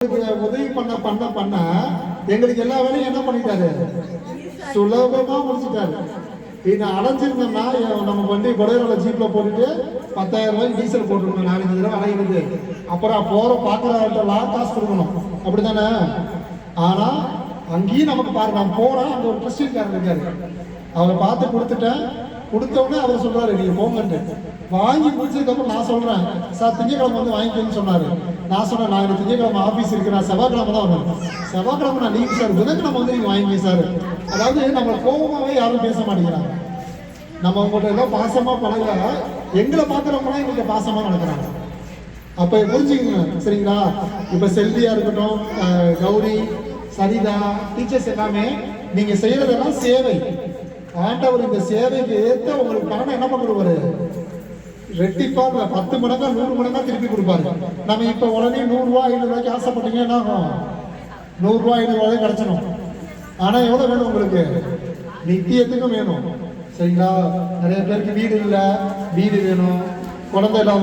உதவி பண்ண பண்ண பண்ண எங்களுக்கு எல்லா வேலையும் என்ன பண்ணிட்டாரு, சுலபமா முடிச்சுட்டாரு. நான் அலைஞ்சிருந்தோம்னா நம்ம வண்டி கொடையோட ஜீப்ல போட்டுட்டு 10,000 ரூபாய்க்கு டீசல் போட்டுருக்கணும், 4 தடவை அலைகிறது. அப்புறம் போற பாக்குறவர்கிட்டலாம் காசு கொடுக்கணும், அப்படித்தானே? ஆனா அங்கேயும் நமக்கு பாருங்க, நான் போறேன், அங்க ஒரு கிறிஸ்டின்காரர் இருக்காரு, அவரை பார்த்து கொடுத்துட்டேன். கொடுத்தவொடனே அவர் சொல்றாரு நீங்க போங்கன்ட்டு. வாங்கி முடிச்சதுக்கு அப்புறம் நான் சொல்றேன், சார் திங்கக்கிழமை வந்து வாங்கிக்கணும்னு சொன்னாரு. நான் சொன்னேன், நான் எனக்கு திங்கக்கிழமை ஆஃபீஸ் இருக்கு, நான் செவ்வாய்க்கிழமை தான் வருவேன். செவ்வாய்க்கிழமை நான் லீவ் சார், புதன்கிழமை வந்து நீங்க வாங்கிக்க சார். அதாவது நம்ம கோபமாவே யாரும் பேச மாட்டேங்கிறாங்க. நம்ம உங்கள்கிட்ட எல்லாம் பாசமா பழக, எங்களை பார்க்குறவங்களாம் எங்களுக்கு பாசமா நடக்கிறாங்க. அப்ப புரிஞ்சுக்கங்க, சரிங்களா? இப்ப செல்வியா இருக்கட்டும், கௌரி, சரிதா, டீச்சர்ஸ் எல்லாமே நீங்க செய்யறதெல்லாம் சேவை. ஆண்டவர் இந்த சேவைக்கு ஏற்ற உங்களுக்கு பணம் என்ன பண்ணுவாரு, ரெட்டிப்பா 10 மடங்கா 100 மடங்கா திருப்பி கொடுப்பாரு. நம்ம இப்ப உடனே 100 ரூபாய் 500 ரூபாய்க்கு ஆசைப்பட்டீங்கன்னா என்ன ஆகும்? 100 ரூபாய் 500 ரூபாய் கிடைச்சிடும். ஆனா எவ்வளவு வேணும் உங்களுக்கு? நித்தியத்துக்கும் வேணும், சரிங்களா? நிறைய பேருக்கு வீடு இல்லை, வீடு வேணும், குழந்தை இல்லாம